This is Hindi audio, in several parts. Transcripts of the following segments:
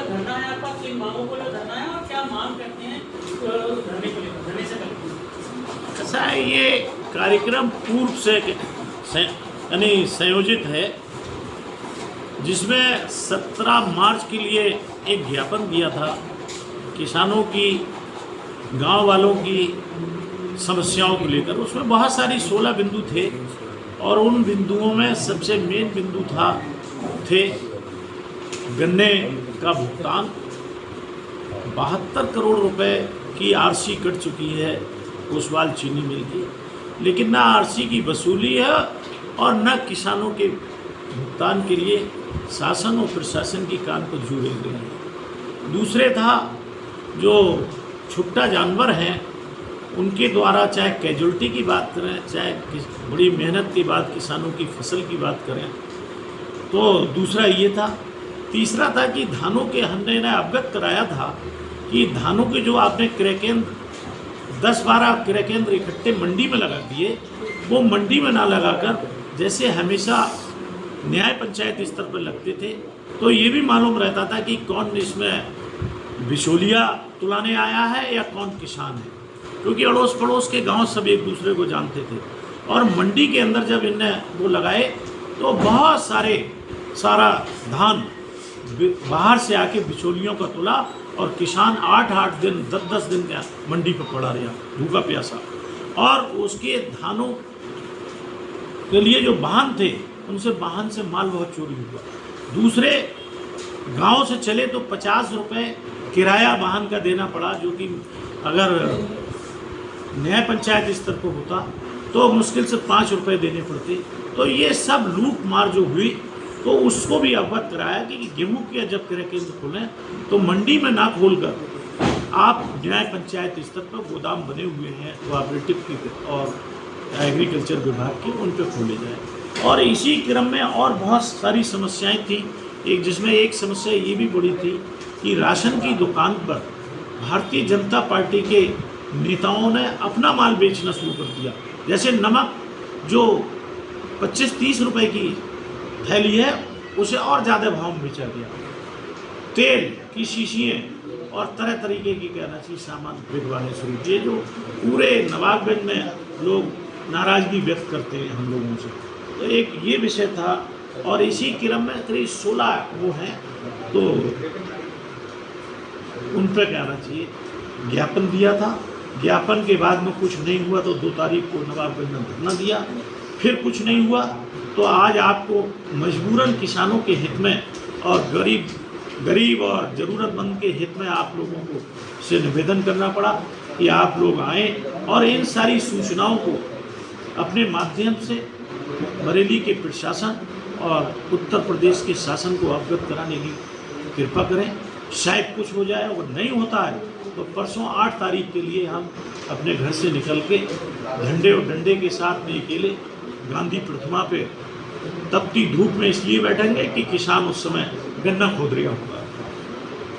धरना है आपका, किन मांगों को लेकर धरना है और क्या मांग करते हैं धरने को लेकर, धरने से पहले? ऐसा है, ये कार्यक्रम पूर्व से यानी संयोजित है, जिसमें 17 मार्च के लिए एक ज्ञापन दिया था किसानों की, गांव वालों की समस्याओं को लेकर। उसमें बहुत सारी 16 बिंदु थे और उन बिंदुओं में सबसे मेन बिंदु थे गन्ने का भुगतान। 72 करोड़ रुपए की आरसी कट चुकी है ओसवाल चीनी मिल की, लेकिन ना आरसी की वसूली है और न किसानों के भुगतान के लिए शासन और प्रशासन की कान को जुड़े हुए हैं। दूसरे था जो छुट्टा जानवर हैं उनके द्वारा, चाहे कैजुअल्टी की बात करें, चाहे बड़ी मेहनत के बाद किसानों की फसल की बात करें, तो दूसरा ये था। तीसरा था कि धानों के हमने अवगत कराया था कि धानों के जो आपने क्रय केंद्र 10-12 क्रय केंद्र इकट्ठे मंडी में लगा दिए, वो मंडी में ना लगाकर जैसे हमेशा न्याय पंचायत स्तर पर लगते थे, तो ये भी मालूम रहता था कि कौन इसमें बिचौलिया तुलाने आया है या कौन किसान है, क्योंकि अड़ोस पड़ोस के गांव सब एक दूसरे को जानते थे। और मंडी के अंदर जब इनने वो लगाए तो बहुत सारा धान बाहर से आके बिचौलियों का तुला और किसान 8-8 दिन 10-10 दिन का मंडी पर पड़ा रहा भूखा प्यासा। और उसके धानों के लिए जो वाहन थे उनसे वाहन से माल बहुत चोरी हुआ। दूसरे गांव से चले तो 50 रुपये किराया वाहन का देना पड़ा, जो कि अगर न्याय पंचायत स्तर पर होता तो मुश्किल से 5 रुपये देने पड़ते। तो ये सब लूट मार जो हुई, तो उसको भी अवगत कराया कि गेहूँ के जब क्रय केंद्र खोलें तो मंडी में ना खोलकर आप न्याय पंचायत स्तर पर गोदाम बने हुए हैं कोऑपरेटिव की और एग्रीकल्चर विभाग की, उन पर खोले जाए। और इसी क्रम में और बहुत सारी समस्याएं थी, जिसमें एक समस्या ये भी बड़ी थी कि राशन की दुकान पर भारतीय जनता पार्टी के नेताओं ने अपना माल बेचना शुरू कर दिया। जैसे नमक जो 25-30 रुपए की थैली है उसे और ज़्यादा भाव में बेचा गया। तेल की शीशियाँ और तरह तरीके की कहना चाहिए सामान बिकवाने शुरू किए, जो पूरे नवाबगंज में लोग नाराज़गी व्यक्त करते हैं हम लोगों से। तो एक ये विषय था। और इसी क्रम में करीब 16 वो हैं, तो उन पर कहना चाहिए ज्ञापन दिया था। ज्ञापन के बाद में कुछ नहीं हुआ तो 2 तारीख को नवाबगंज में धरना दिया, फिर कुछ नहीं हुआ तो आज आपको मजबूरन किसानों के हित में और गरीब और ज़रूरतमंद के हित में आप लोगों को से निवेदन करना पड़ा कि आप लोग आएँ और इन सारी सूचनाओं को अपने माध्यम से बरेली के प्रशासन और उत्तर प्रदेश के शासन को अवगत कराने की कृपा करें। शायद कुछ हो जाए, अगर नहीं होता है तो परसों 8 तारीख के लिए हम अपने घर से निकल के झंडे और डंडे के साथ में अकेले गांधी प्रतिमा पे तपती धूप में इसलिए बैठेंगे कि किसान उस समय गन्ना खोद रहा होगा।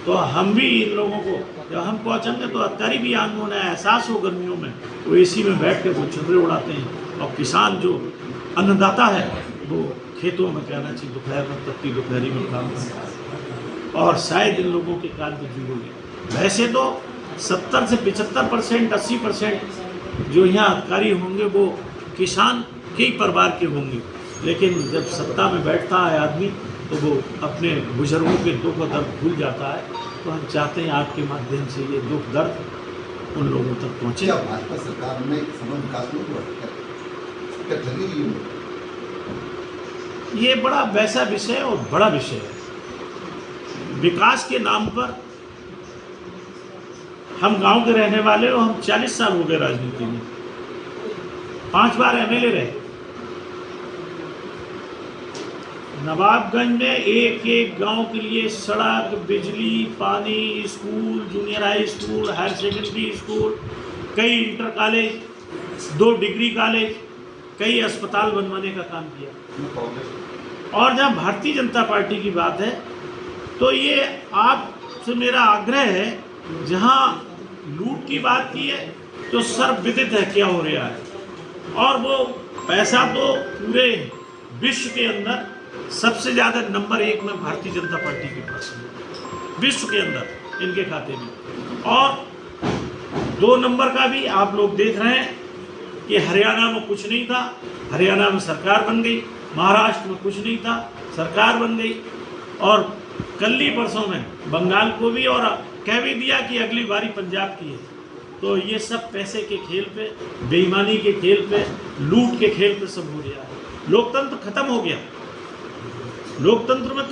तो हम भी इन लोगों को जब हम पहुंचेंगे तो अत्यारी भी उन्हें एहसास हो गर्मियों में वो एसी में बैठ के वो छतरे उड़ाते हैं, और किसान जो अन्नदाता है वो खेतों में कहना चाहिए दोपहर में तपती दोपहरी में काम करता है। और शायद इन लोगों के कान पे जुड़ोगे। वैसे तो 70 से 75%, 80% जो यहाँ अधिकारी होंगे वो किसान के ही परिवार के होंगे, लेकिन जब सत्ता में बैठता है आदमी तो वो अपने बुजुर्गों के दुख और दर्द भूल जाता है। तो हम चाहते हैं आपके माध्यम से ये दुख दर्द उन लोगों तक पहुँचे। भाजपा सरकार में विकास नहीं हुआ, ये बड़ा वैसा विषय और बड़ा विषय है। विकास के नाम पर हम गांव के रहने वाले और हम 40 साल हो गए राजनीति में, 5 बार एमएलए रहे। नवाबगंज में एक गांव के लिए सड़क, बिजली, पानी, school, junior high school, higher secondary school, कई इंटर कॉलेज, 2 डिग्री कॉलेज, कई अस्पताल बनवाने का काम किया। और जब भारतीय जनता पार्टी की बात है तो ये आपसे मेरा आग्रह है, जहां लूट की बात की है तो सर्वविदित है क्या हो रहा है, और वो पैसा तो पूरे विश्व के अंदर सबसे ज़्यादा नंबर 1 में भारतीय जनता पार्टी के पास है। विश्व के अंदर इनके खाते में। और 2 नंबर का भी आप लोग देख रहे हैं कि हरियाणा में कुछ नहीं था, हरियाणा में सरकार बन गई, महाराष्ट्र में कुछ नहीं था, सरकार बन गई, और कल ही परसों में बंगाल को भी, और कह भी दिया कि अगली बारी पंजाब की है। तो ये सब पैसे के खेल पे, बेईमानी के खेल पे, लूट के खेल पे सब हो गया है। लोकतंत्र खत्म हो गया। लोकतंत्र में